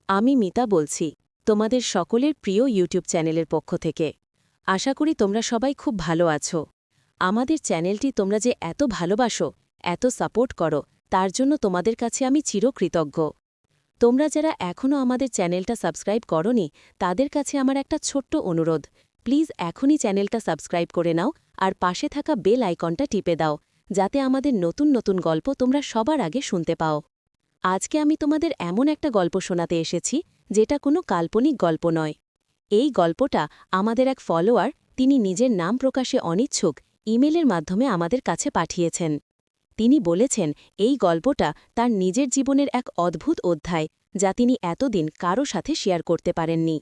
আমি মিতা বলছি তোমাদের সকলের প্রিয় ইউটিউব চ্যানেলের পক্ষ থেকে। আশা করি তোমরা সবাই খুব ভালো আছো। আমাদের চ্যানেলটি তোমরা যে এত ভালোবাসো, এত সাপোর্ট করো, তার জন্য তোমাদের কাছে আমি চিরকৃতজ্ঞ। তোমরা যারা এখনও আমাদের চ্যানেলটা সাবস্ক্রাইব করনি, তাদের কাছে আমার একটা ছোট্ট অনুরোধ, প্লিজ এখনই চ্যানেলটা সাবস্ক্রাইব করে নাও আর পাশে থাকা বেল আইকনটা টিপে দাও, যাতে আমাদের নতুন নতুন গল্প তোমরা সবার আগে শুনতে পাও। আজকে আমি তোমাদের এমন একটা গল্প শোনাতে এসেছি, যেটা কোনো কাল্পনিক গল্প নয়। এই গল্পটা আমাদের এক ফলোয়ার, তিনি নিজের নাম প্রকাশে অনিচ্ছুক, ইমেলের মাধ্যমে আমাদের কাছে পাঠিয়েছেন। তিনি বলেছেন এই গল্পটা তার নিজের জীবনের এক অদ্ভুত অধ্যায়, যা তিনি এতদিন কারো সাথে শেয়ার করতে পারেননি।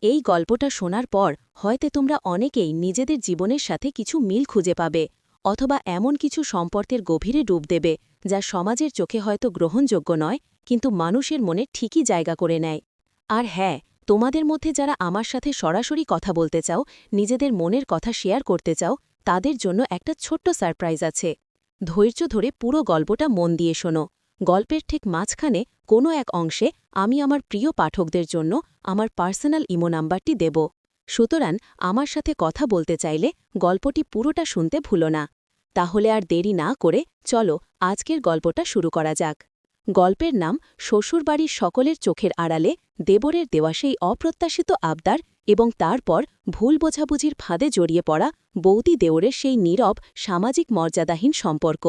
এই গল্পটা শোনার পর হয়তো তোমরা অনেকেই নিজেদের জীবনের সাথে কিছু মিল খুঁজে পাবে, অথবা এমন কিছু সম্পর্কের গভীরে ডুব দেবে যা সমাজের চোখে হয়তো গ্রহণযোগ্য নয়, কিন্তু মানুষের মনে ঠিকই জায়গা করে নেয়। আর হ্যাঁ, তোমাদের মধ্যে যারা আমার সাথে সরাসরি কথা বলতে চাও, নিজেদের মনের কথা শেয়ার করতে চাও, তাদের জন্য একটা ছোট্ট সারপ্রাইজ আছে। ধৈর্য ধরে পুরো গল্পটা মন দিয়ে শোনো। গল্পের ঠিক মাঝখানে কোনো এক অংশে আমি আমার প্রিয় পাঠকদের জন্য আমার পার্সোনাল ইমো নাম্বারটি দেব। সুতরাং আমার সাথে কথা বলতে চাইলে গল্পটি পুরোটা শুনতে ভুলো না। তাহলে আর দেরি না করে চলো আজকের গল্পটা শুরু করা যাক। গল্পের নাম শ্বশুরবাড়ির সকলের চোখের আড়ালে দেবরের দেওয়া সেই অপ্রত্যাশিত আবদার, এবং তারপর ভুল বোঝাবুঝির ফাঁদে জড়িয়ে পড়া বৌদি দেওরের সেই নীরব সামাজিক মর্যাদাহীন সম্পর্ক।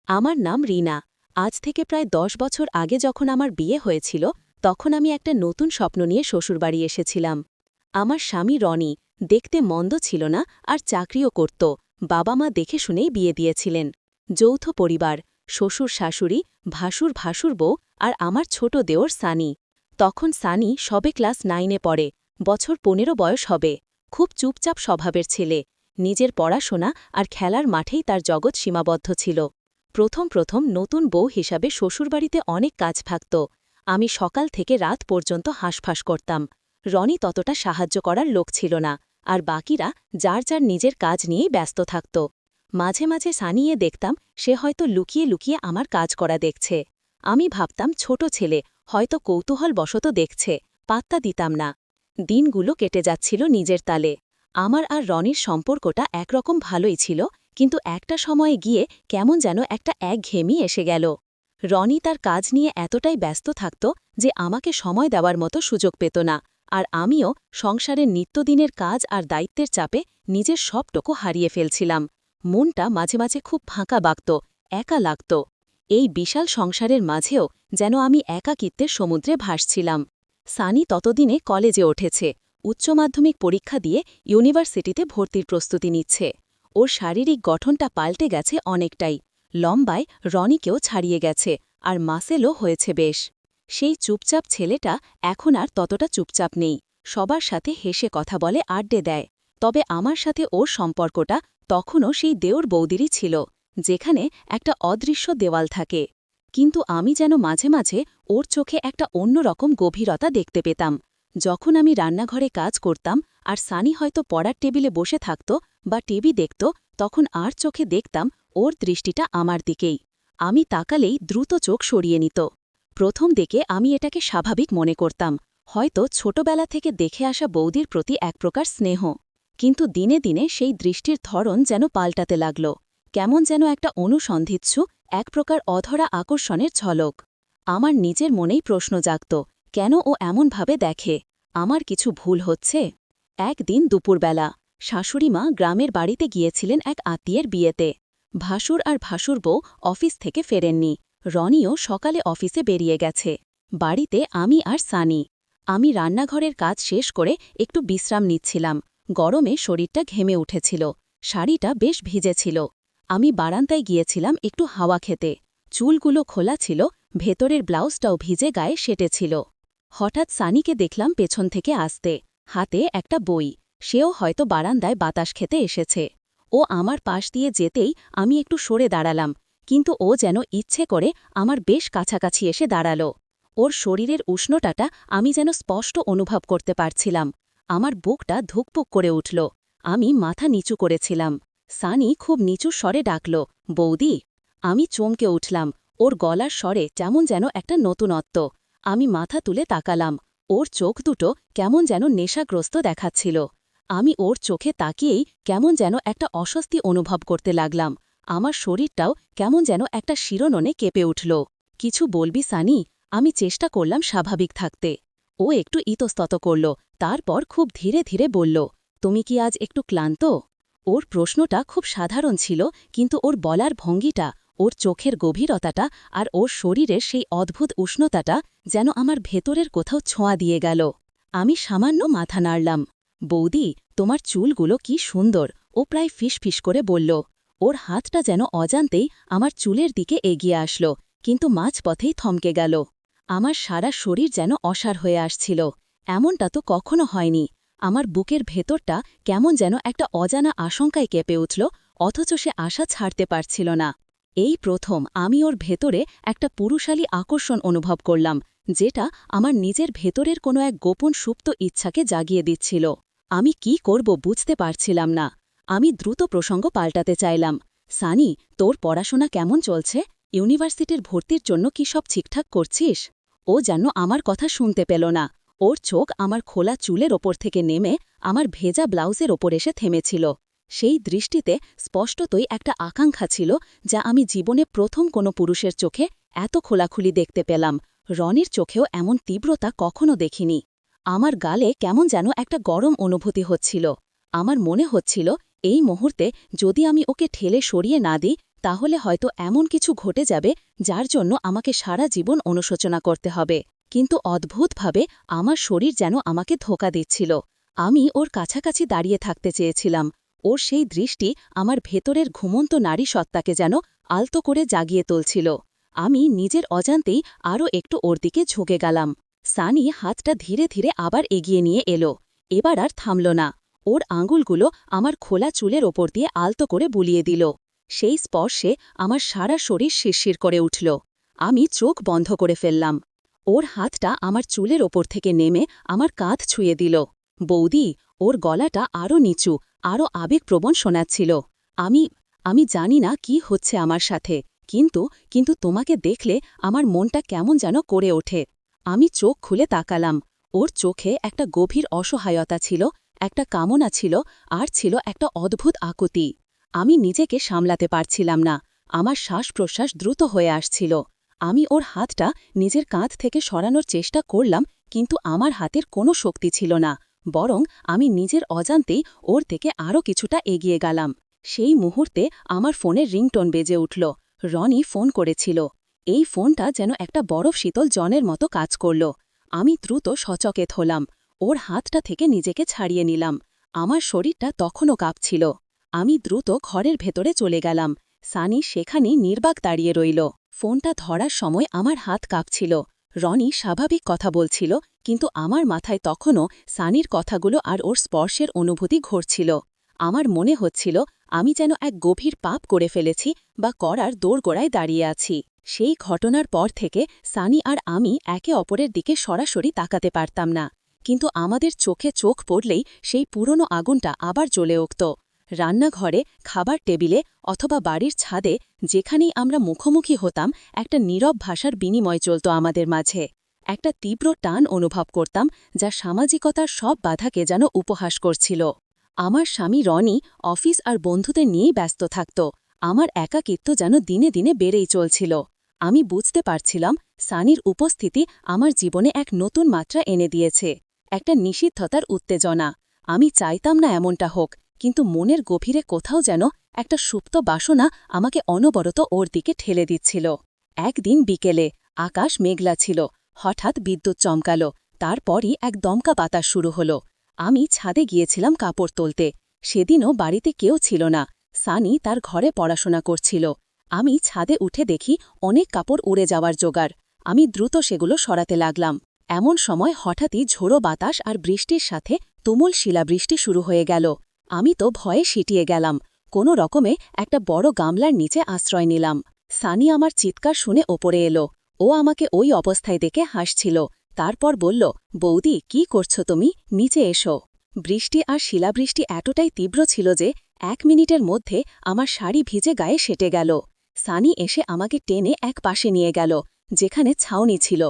আমার নাম রিনা। আজ থেকে প্রায় 10 বছর আগে যখন আমার বিয়ে হয়েছিল, তখন আমি একটা নতুন স্বপ্ন নিয়ে শ্বশুরবাড়ি এসেছিলাম। আমার স্বামী রনি দেখতে মন্দ ছিল না, আর চাকরিও করত। বাবা মা দেখে শুনেই বিয়ে দিয়েছিলেন। যৌথ পরিবার, শ্বশুর শাশুড়ি, ভাসুর ভাসুর বউ, আর আমার ছোট দেওর সানি। তখন সানি সবে ক্লাস 9-এ পড়ে, বছর 15 বয়স হবে। খুব চুপচাপ স্বভাবের ছেলে। নিজের পড়াশোনা আর খেলার মাঠেই তার জগৎ সীমাবদ্ধ ছিল। প্রথম প্রথম নতুন বউ হিসাবে শ্বশুরবাড়িতে অনেক কাজ থাকত। আমি সকাল থেকে রাত পর্যন্ত হাঁসফাঁস করতাম। রনি ততটা সাহায্য করার লোক ছিল না, আর বাকিরা যার যার নিজের কাজ নিয়েই ব্যস্ত থাকত। মাঝে মাঝে সানিয়ে দেখতাম সে হয়তো লুকিয়ে লুকিয়ে আমার কাজ করা দেখছে। আমি ভাবতাম ছোট ছেলে, হয়তো কৌতূহলবশত দেখছে, পাত্তা দিতাম না। দিনগুলো কেটে যাচ্ছিল নিজের তালে। আমার আর রনির সম্পর্কটা একরকম ভালোই ছিল, কিন্তু একটা সময়ে গিয়ে কেমন যেন একটা একঘেয়েমি এসে গেল। রনি তার কাজ নিয়ে এতটাই ব্যস্ত থাকত যে আমাকে সময় দেওয়ার মতো সুযোগ পেত না, আর আমিও সংসারের নিত্যদিনের কাজ আর দায়িত্বের চাপে নিজের সবটুকু হারিয়ে ফেলছিলাম। মনটা মাঝে মাঝে খুব ফাঁকা বাগত, একা লাগত। এই বিশাল সংসারের মাঝেও যেন আমি একাকিত্বের সমুদ্রে ভাসছিলাম। সানি ততদিনে কলেজে উঠেছে, উচ্চ মাধ্যমিক পরীক্ষা দিয়ে ইউনিভার্সিটিতে ভর্তির প্রস্তুতি নিচ্ছে। ওর শারীরিক গঠনটা পাল্টে গেছে অনেকটাই। লম্বায় রনিকেও ছাড়িয়ে গেছে, আর মাসেলও হয়েছে বেশ। সেই চুপচাপ ছেলেটা এখন আর ততটা চুপচাপ নেই, সবার সাথে হেসে কথা বলে, আড্ডে দেয়। তবে আমার সাথে ওর সম্পর্কটা তখনও সেই দেওর বৌদিরই ছিল, যেখানে একটা অদৃশ্য দেওয়াল থাকে। কিন্তু আমি যেন মাঝে মাঝে ওর চোখে একটা অন্যরকম গভীরতা দেখতে পেতাম। যখন আমি রান্নাঘরে কাজ করতাম আর সানি হয়তো পড়ার টেবিলে বসে থাকত বা টিভি দেখত, তখন আর চোখে দেখতাম ওর দৃষ্টিটা আমার দিকেই। আমি তাকালেই দ্রুত চোখ সরিয়ে নিত। প্রথম দিকে আমি এটাকে স্বাভাবিক মনে করতাম, হয়তো ছোটবেলা থেকে দেখে আসা বৌদির প্রতি এক প্রকার স্নেহ। কিন্তু দিনে দিনে সেই দৃষ্টির ধরন যেন পাল্টাতে লাগল। কেমন যেন একটা অনুসন্ধিৎসু, এক প্রকার অধরা আকর্ষণের ঝলক। আমার নিজের মনেই প্রশ্ন জাগত, কেন ও এমনভাবে দেখে? আমার কিছু ভুল হচ্ছে? একদিন দুপুরবেলা শাশুড়িমা গ্রামের বাড়িতে গিয়েছিলেন এক আত্মীয়ের বিয়েতে। ভাসুর আর ভাসুর বউ অফিস থেকে ফেরেননি। রনিও সকালে অফিসে বেরিয়ে গেছে। বাড়িতে আমি আর সানি। আমি রান্নাঘরের কাজ শেষ করে একটু বিশ্রাম নিচ্ছিলাম। গরমে শরীরটা ঘেমে উঠেছিল, শাড়িটা বেশ ভিজেছিল। আমি বারান্দায় গিয়েছিলাম একটু হাওয়া খেতে। চুলগুলো খোলা ছিল, ভেতরের ব্লাউজটাও ভিজে গায়ে সেটেছিল। হঠাৎ সানিকে দেখলাম পেছন থেকে আসতে, হাতে একটা বই। সেও হয়তো বারান্দায় বাতাস খেতে এসেছে। ও আমার পাশ দিয়ে যেতেই আমি একটু সরে দাঁড়ালাম, কিন্তু ও যেন ইচ্ছে করে আমার বেশ কাছাকাছি এসে দাঁড়াল। ওর শরীরের উষ্ণতাটা আমি যেন স্পষ্ট অনুভব করতে পারছিলাম। আমার বুকটা ধুকপুক করে উঠল। আমি মাথা নিচু করেছিলাম। সানি খুব নিচু স্বরে ডাকল, বৌদি। আমি চমকে উঠলাম। ওর গলার স্বরে যেমন যেন একটা নতুনত্ব। আমি মাথা তুলে তাকালাম। ওর চোখ দুটো কেমন যেন নেশাগ্রস্ত দেখাচ্ছিল। আমি ওর চোখে তাকিয়েই কেমন যেন একটা অস্বস্তি অনুভব করতে লাগলাম। আমার শরীরটাও কেমন যেন একটা শিরোননে কেঁপে উঠল। কিছু বলবি সানি? আমি চেষ্টা করলাম স্বাভাবিক থাকতে। ও একটু ইতস্তত করল, তারপর খুব ধীরে ধীরে বলল, তুমি কি আজ একটু ক্লান্ত? ওর প্রশ্নটা খুব সাধারণ ছিল, কিন্তু ওর বলার ভঙ্গিটা, ওর চোখের গভীরতাটা আর ওর শরীরের সেই অদ্ভুত উষ্ণতাটা যেন আমার ভেতরের কোথাও ছোঁয়া দিয়ে গেল। আমি সামান্য মাথা নাড়লাম। বৌদি, তোমার চুলগুলো কি সুন্দর, ও প্রায় ফিসফিস করে বলল। ওর হাতটা যেন অজান্তেই আমার চুলের দিকে এগিয়ে আসল, কিন্তু মাঝপথেই থমকে গেল। আমার সারা শরীর যেন অসাড় হয়ে আসছিল। এমনটা তো কখনো হয়নি। আমার বুকের ভেতরটা কেমন যেন একটা অজানা আশঙ্কায় কেঁপে উঠল, অথচ সে আশা ছাড়তে পারছিল না। এই প্রথম আমি ওর ভেতরে একটা পুরুষালী আকর্ষণ অনুভব করলাম, যেটা আমার নিজের ভেতরের কোনো এক গোপন সুপ্ত ইচ্ছাকে জাগিয়ে দিচ্ছিল। আমি কি করব বুঝতে পারছিলাম না। আমি দ্রুত প্রসঙ্গ পাল্টাতে চাইলাম। সানি, তোর পড়াশোনা কেমন চলছে? ইউনিভার্সিটির ভর্তির জন্য কি সব ঠিকঠাক করছিস? ও যেন আমার কথা শুনতে পেল না। ওর চোখ আমার খোলা চুলের ওপর থেকে নেমে আমার ভেজা ব্লাউজের ওপর এসে থেমেছিল। সেই দৃষ্টিতে স্পষ্টতই একটা আকাঙ্ক্ষা ছিল, যা আমি জীবনে প্রথম কোনো পুরুষের চোখে এত খোলাখুলি দেখতে পেলাম। রনির চোখেও এমন তীব্রতা কখনো দেখিনি। আমার গালে কেমন যেন একটা গরম অনুভূতি হচ্ছিল। আমার মনে হচ্ছিল, এই মুহূর্তে যদি আমি ওকে ঠেলে সরিয়ে না দিই, তাহলে হয়তো এমন কিছু ঘটে যাবে যার জন্য আমাকে সারা জীবন অনুশোচনা করতে হবে। কিন্তু অদ্ভুতভাবে আমার শরীর যেন আমাকে ধোঁকা দিচ্ছিল। আমি ওর কাছাকাছি দাঁড়িয়ে থাকতে চেয়েছিলাম। ওর সেই দৃষ্টি আমার ভেতরের ঘুমন্ত নারী সত্তাকে যেন আলতো করে জাগিয়ে তুলছিল। আমি নিজের অজান্তেই আরও একটু ওর দিকে ঝুঁকে গেলাম। সানি হাতটা ধীরে ধীরে আবার এগিয়ে নিয়ে এলো। এবার আর থামল না। ওর আঙুলগুলো আমার খোলা চুলের ওপর দিয়ে আলতো করে বুলিয়ে দিল। সেই স্পর্শে আমার সারা শরীর শিরশির করে উঠল। আমি চোখ বন্ধ করে ফেললাম। ওর হাতটা আমার চুলের ওপর থেকে নেমে আমার কাঁধ ছুঁয়ে দিল। বৌদি, ওর গলাটা আরও নিচু, আরও আবেগপ্রবণ শোনাচ্ছিল। আমি আমি জানি না কি হচ্ছে আমার সাথে, কিন্তু তোমাকে দেখলে আমার মনটা কেমন যেন করে ওঠে। আমি চোখ খুলে তাকালাম। ওর চোখে একটা গভীর অসহায়তা ছিল, একটা কামনা ছিল, আর ছিল একটা অদ্ভুত আকুতি। আমি নিজেকে সামলাতে পারছিলাম না। আমার শ্বাস-প্রশ্বাস দ্রুত হয়ে আসছিল। আমি ওর হাতটা নিজের কাঁধ থেকে সরানোর চেষ্টা করলাম, কিন্তু আমার হাতের কোনো শক্তি ছিল না। বরং আমি নিজের অজান্তেই ওর থেকে আরও কিছুটা এগিয়ে গেলাম। সেই মুহূর্তে আমার ফোনের রিংটোন বেজে উঠল। রনি ফোন করেছিল। এই ফোনটা যেন একটা বরফ শীতল জনের মতো কাজ করল। আমি দ্রুত সচেতন হলাম। ওর হাতটা থেকে নিজেকে ছাড়িয়ে নিলাম। আমার শরীরটা তখনও কাঁপছিল। আমি দ্রুত ঘরের ভেতরে চলে গেলাম। সানি সেখানেই নির্বাক দাঁড়িয়ে রইল। ফোনটা ধরার সময় আমার হাত কাঁপছিল। রনি স্বাভাবিক কথা বলছিল, কিন্তু আমার মাথায় তখনও সানির কথাগুলো আর ওর স্পর্শের অনুভূতি ঘটছিল। আমার মনে হচ্ছিল আমি যেন এক গভীর পাপ করে ফেলেছি বা করার দোরগোড়ায় দাঁড়িয়ে আছি। সেই ঘটনার পর থেকে সানি আর আমি একে অপরের দিকে সরাসরি তাকাতে পারতাম না, কিন্তু আমাদের চোখে চোখ পড়লেই সেই পুরনো আগুনটা আবার জ্বলে উঠত। রান্নাঘরে, খাবার টেবিলে অথবা বাড়ির ছাদে, যেখানেই আমরা মুখোমুখি হতাম, একটা নীরব ভাষার বিনিময় চলত আমাদের মাঝে। একটা তীব্র টান অনুভব করতাম, যা সামাজিকতার সব বাধাকে যেন উপহাস করছিল। আমার স্বামী রনি অফিস আর বন্ধুদের নিয়েই ব্যস্ত থাকত। আমার একাকিত্ব যেন দিনে দিনে বেড়েই চলছিল। আমি বুঝতে পারছিলাম, সানির উপস্থিতি আমার জীবনে এক নতুন মাত্রা এনে দিয়েছে, একটা নিষিদ্ধতার উত্তেজনা। আমি চাইতাম না এমনটা হোক, কিন্তু মনের গভীরে কোথাও যেন একটা সুপ্ত বাসনা আমাকে অনবরত ওর দিকে ঠেলে দিচ্ছিল। একদিন বিকেলে আকাশ মেঘলা ছিল। হঠাৎ বিদ্যুৎ চমকাল। তারপরই এক দমকা বাতাস শুরু হল। আমি ছাদে গিয়েছিলাম কাপড় তুলতে। সেদিনও বাড়িতে কেউ ছিল না। সানি তার ঘরে পড়াশোনা করছিল। আমি ছাদে উঠে দেখি অনেক কাপড় উড়ে যাওয়ার জোগাড়। আমি দ্রুত সেগুলো সরাতে লাগলাম। এমন সময় হঠাৎই ঝোড়ো বাতাস আর বৃষ্টির সাথে তুমুল শিলাবৃষ্টি শুরু হয়ে গেল। আমি তো ভয়ে সিটিয়ে গেলাম। কোনো রকমে একটা বড় গামলার নিচে আশ্রয় নিলাম। সানি আমার চিৎকার শুনে ওপরে এলো। ও আমাকে ওই অবস্থায় দেখে হাসছিল। তারপর বলল, বৌদি, কি করছো তুমি? নিচে এসো। বৃষ্টি আর শিলাবৃষ্টি এতটাই তীব্র ছিল যে 1 মিনিটের মধ্যে আমার শাড়ি ভিজে গায়ে সেটে গেল। সানি এসে আমাকে টেনে এক পাশে নিয়ে গেল, যেখানে ছাউনি ছিল।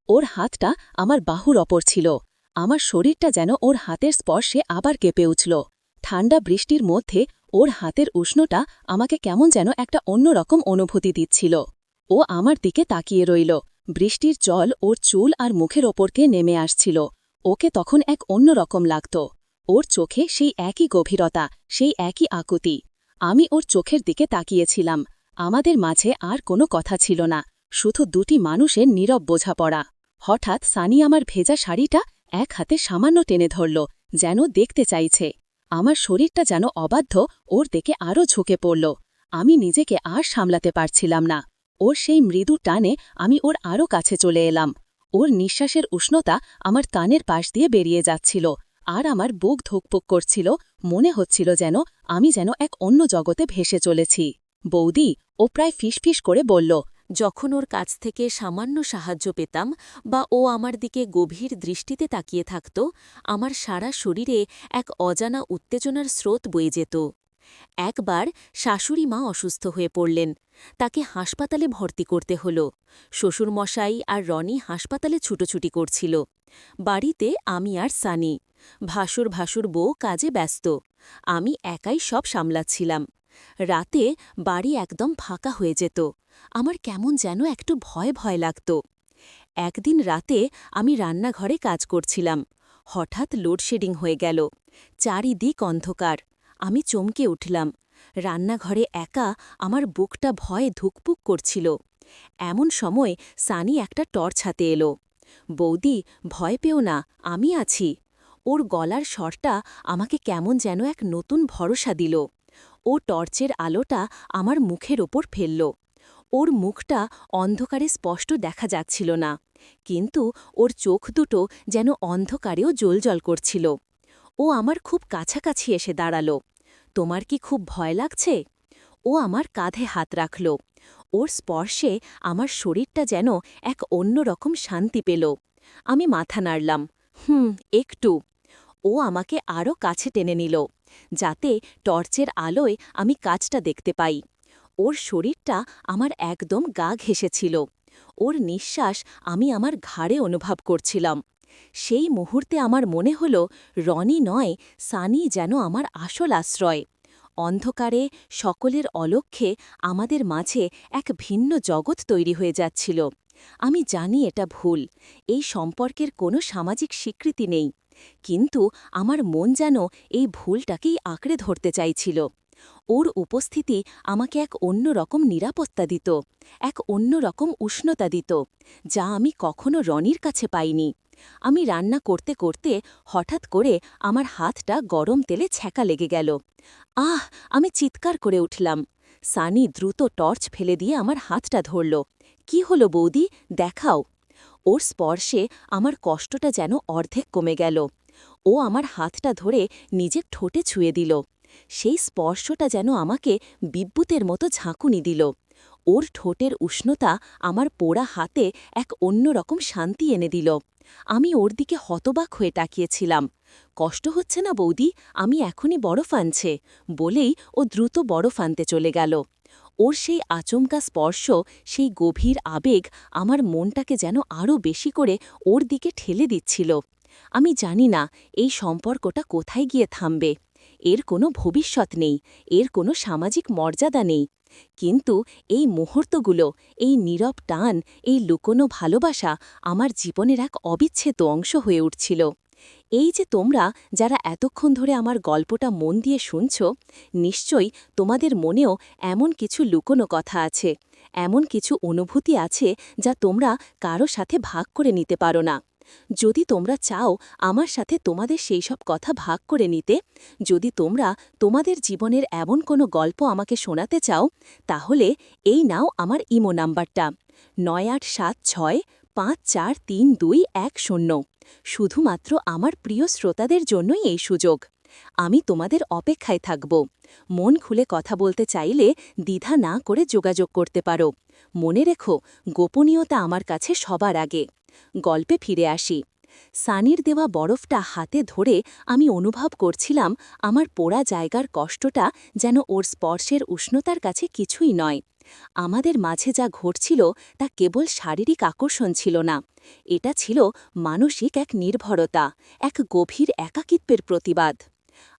ওর হাতটা আমার বাহুর ওপর ছিল। আমার শরীরটা যেন ওর হাতের স্পর্শে আবার কেঁপে উঠল। ঠান্ডা বৃষ্টির মধ্যে ওর হাতের উষ্ণটা আমাকে কেমন যেন একটা অন্যরকম অনুভূতি দিচ্ছিল। ও আমার দিকে তাকিয়ে রইল। বৃষ্টির জল ওর চুল আর মুখের ওপরকে নেমে আসছিল। ওকে তখন এক অন্যরকম লাগত। ওর চোখে সেই একই গভীরতা, সেই একই আকুতি। আমি ওর চোখের দিকে তাকিয়েছিলাম। আমাদের মাঝে আর কোনো কথা ছিল না, শুধু দুটি মানুষের নীরব বোঝাপড়া। হঠাৎ সানি আমার ভেজা শাড়িটা এক হাতে সামান্য টেনে ধরল, যেন দেখতে চাইছে। আমার শরীরটা যেন অবাধ্য ওর দিকে আরও ঝুঁকে পড়ল। আমি নিজেকে আর সামলাতে পারছিলাম না। ওর সেই মৃদু টানে আমি ওর আরও কাছে চলে এলাম। ওর নিঃশ্বাসের উষ্ণতা আমার কানের পাশ দিয়ে বেরিয়ে যাচ্ছিল, আর আমার বুক ধুকপুক করছিল। মনে হচ্ছিল যেন আমি এক অন্য জগতে ভেসে চলেছি। বৌদি, ও প্রায় ফিসফিস করে বলল, যখন ওর কাছ থেকে সামান্য সাহায্য পেতাম বা ও আমার দিকে গভীর দৃষ্টিতে তাকিয়ে থাকত, আমার সারা শরীরে এক অজানা উত্তেজনার স্রোত বয়ে যেত। একবার শাশুড়ি মা অসুস্থ হয়ে পড়লেন। তাকে হাসপাতালে ভর্তি করতে হল। শ্বশুরমশাই আর রনি হাসপাতালে ছুটোছুটি করছিল। বাড়িতে আমি আর সানি। ভাসুর বউ কাজে ব্যস্ত। আমি একাই সব সামলাচ্ছিলাম। রাতে বাড়ি একদম ফাঁকা হয়ে যেত। আমার কেমন যেন একটু ভয় ভয় লাগত। একদিন রাতে আমি রান্নাঘরে কাজ করছিলাম। হঠাৎ লোডশেডিং হয়ে গেল। চারিদিক অন্ধকার। আমি চমকে উঠলাম। রান্নাঘরে একা, আমার বুকটা ভয়ে ধুকপুক করছিল। এমন সময় সানি একটা টর্চ হাতে এলো। বৌদি, ভয় পেও না, আমি আছি। ওর গলার স্বরটা আমাকে কেমন যেন এক নতুন ভরসা দিল। ও টর্চের আলোটা আমার মুখের ওপর ফেলল। ওর মুখটা অন্ধকারে স্পষ্ট দেখা যাচ্ছিল না, কিন্তু ওর চোখ দুটো যেন অন্ধকারেও জ্বলজ্বল করছিল। ও আমার খুব কাছাকাছি এসে দাঁড়াল। তোমার কি খুব ভয় লাগছে? ও আমার কাঁধে হাত রাখল। ওর স্পর্শে আমার শরীরটা যেন এক অন্যরকম শান্তি পেল। আমি মাথা নাড়লাম। একটু। ও আমাকে আরও কাছে টেনে নিল, যাতে টর্চের আলোয় আমি কাজটা দেখতে পাই। ওর শরীরটা আমার একদম গা ঘেঁষেছিল। ওর নিঃশ্বাস আমি আমার ঘাড়ে অনুভব করছিলাম। সেই মুহূর্তে আমার মনে হল, রনি নয়, সানি যেন আমার আসল আশ্রয়। অন্ধকারে, সকলের অলক্ষ্যে আমাদের মাঝে এক ভিন্ন জগৎ তৈরি হয়ে যাচ্ছিল। আমি জানি এটা ভুল, এই সম্পর্কের কোনো সামাজিক স্বীকৃতি নেই, কিন্তু আমার মন যেন এই ভুলটাকেই আঁকড়ে ধরতে চাইছিল। ওর উপস্থিতি আমাকে এক অন্যরকম নিরাপত্তা দিত, এক অন্যরকম উষ্ণতা দিত, যা আমি কখনো রনির কাছে পাইনি। আমি রান্না করতে করতে হঠাৎ করে আমার হাতটা গরম তেলে ছ্যাঁকা লেগে গেল। আহ! আমি চিৎকার করে উঠলাম। সানি দ্রুত টর্চ ফেলে দিয়ে আমার হাতটা ধরল। কি হলো বৌদি, দেখাও। ওর স্পর্শে আমার কষ্টটা যেন অর্ধেক কমে গেল। ও আমার হাতটা ধরে নিজের ঠোঁটে ছুঁয়ে দিল। সেই স্পর্শটা যেন আমাকে বিদ্যুতের মতো ঝাঁকুনি দিল। ওর ঠোঁটের উষ্ণতা আমার পোড়া হাতে এক অন্যরকম শান্তি এনে দিল। আমি ওর দিকে হতবাক হয়ে তাকিয়েছিলাম। কষ্ট হচ্ছে না বৌদি, আমি এখনই বরফ আনছে, বলেই ও দ্রুত বরফ আনতে চলে গেল। ওর সেই আচমকা স্পর্শ, সেই গভীর আবেগ আমার মনটাকে যেন আরও বেশি করে ওর দিকে ঠেলে দিচ্ছিল। আমি জানি না এই সম্পর্কটা কোথায় গিয়ে থামবে। এর কোনো ভবিষ্যৎ নেই, এর কোনো সামাজিক মর্যাদা নেই। কিন্তু এই মুহূর্তগুলো, এই নীরব টান, এই লুকোনো ভালোবাসা আমার জীবনের এক অবিচ্ছেদ্য অংশ হয়ে উঠছিল। এই যে তোমরা যারা এতক্ষণ ধরে আমার গল্পটা মন দিয়ে শুনছ, নিশ্চয়ই তোমাদের মনেও এমন কিছু লুকোনো কথা আছে, এমন কিছু অনুভূতি আছে যা তোমরা কারো সাথে ভাগ করে নিতে পারো না। যদি তোমরা চাও আমার সাথে তোমাদের সেই সব কথা ভাগ করে নিতে, যদি তোমরা তোমাদের জীবনের এমন কোনো গল্প আমাকে শোনাতে চাও, তাহলে এই নাও আমার ইমো নাম্বারটা 9876543210। শুধুমাত্র আমার প্রিয় শ্রোতাদের জন্যই এই সুযোগ। আমি তোমাদের অপেক্ষায় থাকব। মন খুলে কথা বলতে চাইলে দ্বিধা না করে যোগাযোগ করতে পারো। মনে রেখো, গোপনীয়তা আমার কাছে সবার আগে। গল্পে ফিরে আসি। সানির দেওয়া বরফটা হাতে ধরে আমি অনুভব করছিলাম আমার পোড়া জায়গার কষ্টটা যেন ওর স্পর্শের উষ্ণতার কাছে কিছুই নয়। আমাদের মাঝে যা ঘটছিল তা কেবল শারীরিক আকর্ষণ ছিল না, এটা ছিল মানসিক এক নির্ভরতা, এক গভীর একাকিত্বের প্রতিবাদ।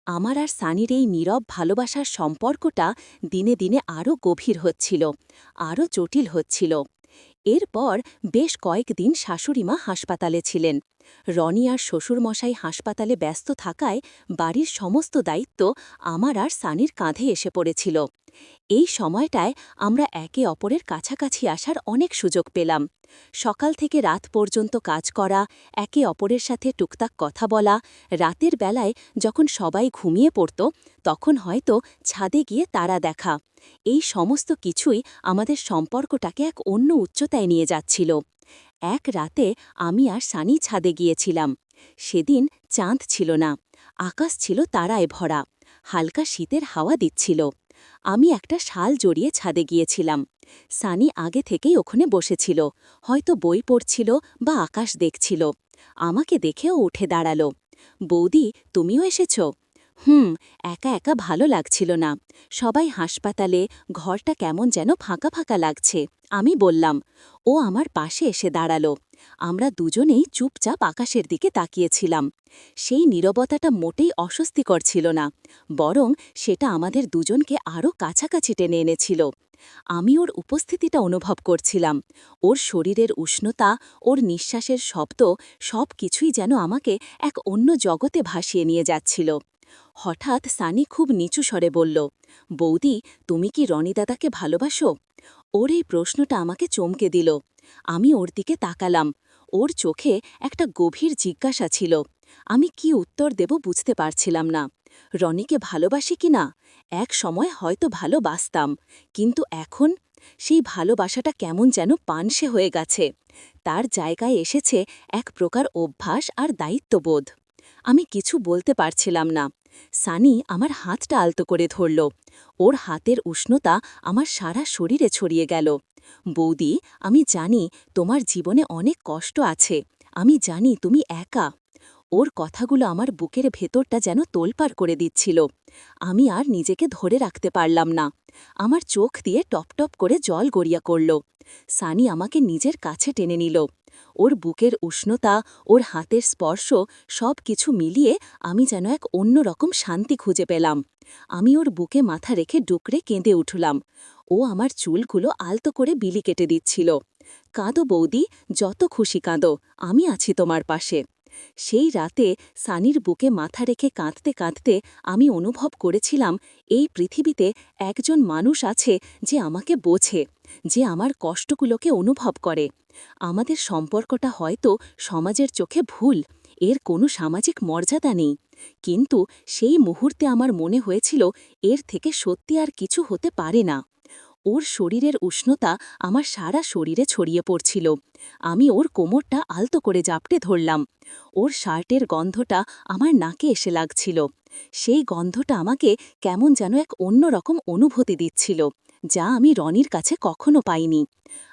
আমার আর সানির এই নীরব ভালোবাসার সম্পর্কটা দিনে দিনে আরও গভীর হচ্ছিল, আরও জটিল হচ্ছিল। এরপর বেশ কয়েকদিন শাশুড়িমা হাসপাতালে ছিলেন। রনি আর শ্বশুরমশাই হাসপাতালে ব্যস্ত থাকায় বাড়ির সমস্ত দায়িত্ব আমার আর সানির কাঁধে এসে পড়েছিল। এই সময়টায় আমরা একে অপরের কাছাকাছি আসার অনেক সুযোগ পেলাম। সকাল থেকে রাত পর্যন্ত কাজ করা, একে অপরের সাথে টুকটাক কথা বলা, রাতের বেলায় যখন সবাই ঘুমিয়ে পড়ত তখন হয়তো ছাদে গিয়ে তারা দেখা, এই সমস্ত কিছুই আমাদের সম্পর্কটাকে এক অন্য উচ্চতায় নিয়ে যাচ্ছিল। এক রাতে আমি আর সানি ছাদে গিয়েছিলাম। সেদিন চাঁদ ছিল না, আকাশ ছিল তারায় ভরা, হালকা শীতের হাওয়া দিচ্ছিল। আমি একটা শাল জড়িয়ে ছাদে গিয়েছিলাম। সানি আগে থেকেই ওখানে বসেছিল, হয়তো বই পড়ছিল বা আকাশ দেখছিল। আমাকে দেখেও উঠে দাঁড়াল। বৌদি, তুমিও এসেছ? একা একা ভালো লাগছিল না, সবাই হাসপাতালে, ঘরটা কেমন যেন ফাঁকা ফাঁকা লাগছে, আমি বললাম। ও আমার পাশে এসে দাঁড়াল। আমরা দুজনেই চুপচাপ আকাশের দিকে তাকিয়েছিলাম। সেই নীরবতাটা মোটেই অস্বস্তিকর ছিল না, বরং সেটা আমাদের দুজনকে আরও কাছাকাছি টেনে এনেছিল। আমি ওর উপস্থিতিটা অনুভব করছিলাম, ওর শরীরের উষ্ণতা, ওর নিঃশ্বাসের শব্দ, সব কিছুই যেন আমাকে এক অন্য জগতে ভাসিয়ে নিয়ে যাচ্ছিল। হঠাৎ সানি খুব নিচু স্বরে বলল, বৌদি, তুমি কি রনি দাদাকে ভালোবাসো? ওর এই প্রশ্নটা আমাকে চমকে দিল। আমি ওর দিকে তাকালাম। ওর চোখে একটা গভীর জিজ্ঞাসা ছিল। আমি কি উত্তর দেব বুঝতে পারছিলাম না। রনিকে ভালোবাসি কিনা? এক সময় হয়তো ভালোবাসতাম, কিন্তু এখন সেই ভালোবাসাটা কেমন যেন পানসে হয়ে গেছে। তার জায়গায় এসেছে এক প্রকার অভ্যাস আর দায়িত্ববোধ। আমি কিছু বলতে পারছিলাম না। সানি আমার হাতটা আলতো করে ধরল। ওর হাতের উষ্ণতা আমার সারা শরীরে ছড়িয়ে গেল। বৌদি, আমি জানি তোমার জীবনে অনেক কষ্ট আছে, আমি জানি তুমি একা। ওর কথাগুলো আমার বুকের ভেতরটা যেন তোলপাড় করে দিচ্ছিল। আমি আর নিজেকে ধরে রাখতে পারলাম না। আমার চোখ দিয়ে টপটপ করে জল গড়িয়া করল। সানি আমাকে নিজের কাছে টেনে নিল। ওর বুকের উষ্ণতা, ওর হাতের স্পর্শ, সব কিছু মিলিয়ে আমি যেন এক অন্যরকম শান্তি খুঁজে পেলাম। আমি ওর বুকে মাথা রেখে ডুকরে কেঁদে উঠলাম। ও আমার চুলগুলো আলতো করে বিলি কেটে দিচ্ছিল। কাঁদো বৌদি, যত খুশি কাঁদো, আমি আছি তোমার পাশে। সেই রাতে সানির বুকে মাথা রেখে কাঁদতে কাঁদতে আমি অনুভব করেছিলাম, এই পৃথিবীতে একজন মানুষ আছে যে আমাকে বোঝে, যে আমার কষ্টগুলোকে অনুভব করে। আমাদের সম্পর্কটা হয়তো সমাজের চোখে ভুল, এর কোনো সামাজিক মর্যাদা নেই, কিন্তু সেই মুহূর্তে আমার মনে হয়েছিল এর থেকে সত্যি আর কিছু হতে পারে না। ওর শরীরের উষ্ণতা আমার সারা শরীরে ছড়িয়ে পড়ছিল। আমি ওর কোমরটা আলতো করে জাপটে ধরলাম। ওর শার্টের গন্ধটা আমার নাকে এসে লাগছিল। সেই গন্ধটা আমাকে কেমন যেন এক অন্যরকম অনুভূতি দিচ্ছিল, যা আমি রনির কাছে কখনো পাইনি।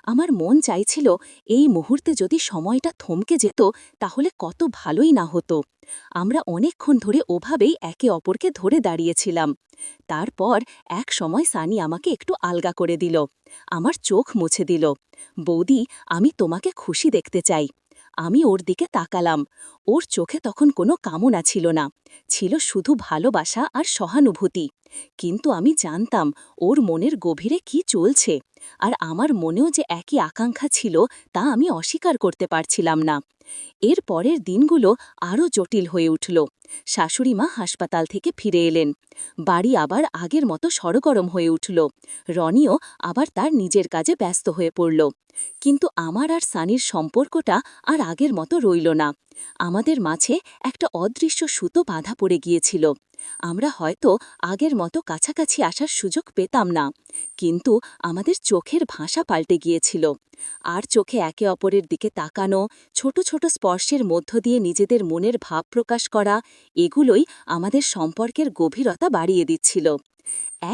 আমার মন চাইছিল এই মুহূর্তে যদি সময়টা থমকে যেত তাহলে কত ভালোই না হতো। আমরা অনেকক্ষণ ধরে ওভাবেই একে অপরকে ধরে দাঁড়িয়েছিলাম। তারপর এক সময় সানি আমাকে একটু আলগা করে দিল, আমার চোখ মুছে দিল। বৌদি, আমি তোমাকে খুশি দেখতে চাই। আমি ওর দিকে তাকালাম। ওর চোখে তখন কোনো কামনা ছিল না, ছিল শুধু ভালোবাসা আর সহানুভূতি। কিন্তু আমি জানতাম ওর মনের গভীরে কি চলছে, আর আমার মনেও যে একই আকাঙ্ক্ষা ছিল তা আমি অস্বীকার করতে পারছিলাম না। এর পরের দিনগুলো আরও জটিল হয়ে উঠল। শাশুড়িমা হাসপাতাল থেকে ফিরে এলেন। বাড়ি আবার আগের মতো সরগরম হয়ে উঠল। রনিও আবার তার নিজের কাজে ব্যস্ত হয়ে পড়ল। কিন্তু আমার আর সানির সম্পর্কটা আর আগের মতো রইল না। আমাদের মাঝে একটা অদৃশ্য সুতো বাঁধা পড়ে গিয়েছিল। আমরা হয়তো আগের মতো কাছাকাছি আসার সুযোগ পেতাম না, কিন্তু আমাদের চোখের ভাষা পাল্টে গিয়েছিল। আর চোখে একে অপরের দিকে তাকানো, ছোট ছোট স্পর্শের মধ্য দিয়ে নিজেদের মনের ভাব প্রকাশ করা, এগুলোই আমাদের সম্পর্কের গভীরতা বাড়িয়ে দিচ্ছিল।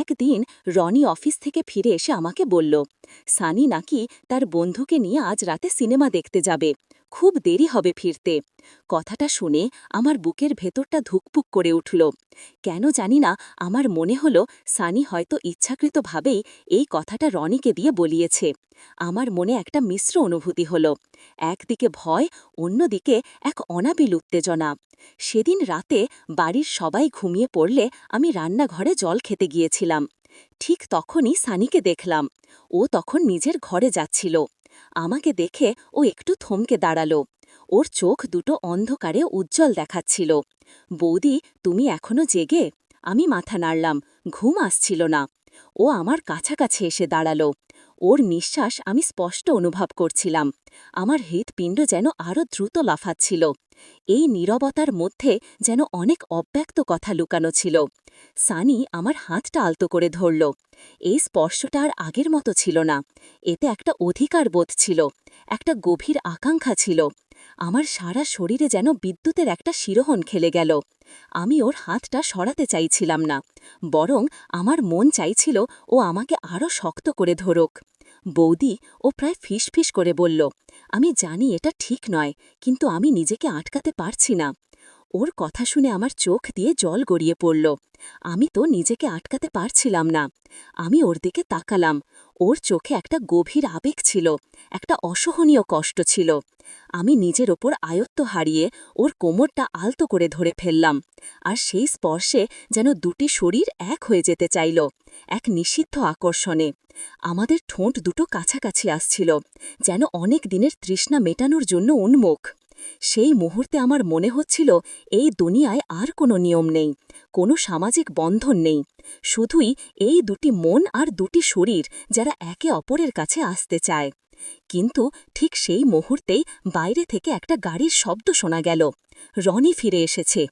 একদিন রনি অফিস থেকে ফিরে এসে আমাকে বলল, সানি নাকি তার বন্ধুকে নিয়ে আজ রাতে সিনেমা দেখতে যাবে, খুব দেরি হবে ফিরতে। কথাটা শুনে আমার বুকের ভেতরটা ধুকপুক করে উঠল। কেন জানি না, আমার মনে হলো সানি হয়তো ইচ্ছাকৃতভাবেই এই কথাটা রনিকে দিয়ে বলিয়েছে। আমার মনে একটা মিশ্র অনুভূতি হলো, একদিকে ভয়, অন্যদিকে এক অনাবিল উত্তেজনা। সেদিন রাতে বাড়ির সবাই ঘুমিয়ে পড়লে আমি রান্নাঘরে জল খেতে গিয়েছিলাম। ঠিক তখনই সানিকে দেখলাম। ও তখন নিজের ঘরে যাচ্ছিল। আমাকে দেখে ও একটু থমকে দাঁড়ালো। ওর চোখ দুটো অন্ধকারে উজ্জ্বল দেখাচ্ছিল। বৌদি, তুমি এখনো জেগে? আমি মাথা নাড়লাম, ঘুম আসছিল না। ও আমার কাছাকাছি এসে দাঁড়ালো। ওর নিঃশ্বাস আমি স্পষ্ট অনুভব করছিলাম। আমার হৃৎপিণ্ড যেন আরও দ্রুত লাফাচ্ছিল। এই নীরবতার মধ্যে যেন অনেক অব্যক্ত কথা লুকানো ছিল। সানি আমার হাতটা আলতো করে ধরল। এই স্পর্শটা আর আগের মতো ছিল না। এতে একটা অধিকার বোধ ছিল, একটা গভীর আকাঙ্ক্ষা ছিল। আমার সারা শরীরে যেন বিদ্যুতের একটা শিরোহণ খেলে গেল। আমি ওর হাতটা সরাতে চাইছিলাম না, বরং আমার মন চাইছিল ও আমাকে আরও শক্ত করে ধরুক। বৌদি, ও প্রায় ফিসফিস করে বলল, আমি জানি এটা ঠিক নয়, কিন্তু আমি নিজেকে আটকাতে পারছি না। ওর কথা শুনে আমার চোখ দিয়ে জল গড়িয়ে পড়ল। আমি তো নিজেকে আটকাতে পারছিলাম না। আমি ওর দিকে তাকালাম। ওর চোখে একটা গভীর আবেগ ছিল, একটা অসহনীয় কষ্ট ছিল। আমি নিজের ওপর আয়ত্ত হারিয়ে ওর কোমরটা আলতো করে ধরে ফেললাম। আর সেই স্পর্শে যেন দুটি শরীর এক হয়ে যেতে চাইল, এক নিষিদ্ধ আকর্ষণে। আমাদের ঠোঁট দুটো কাছাকাছি আসছিল, যেন অনেক দিনের তৃষ্ণা মেটানোর জন্য উন্মুখ। সেই মুহূর্তে আমার মনে হচ্ছিল এই দুনিয়ায় আর কোনো নিয়ম নেই, কোনো সামাজিক বন্ধন নেই, শুধুই এই দুটি মন আর দুটি শরীর যারা একে অপরের কাছে আসতে চায়। কিন্তু ঠিক সেই মুহূর্তেই বাইরে থেকে একটা গাড়ির শব্দ শোনা গেল। রনি ফিরে এসেছে।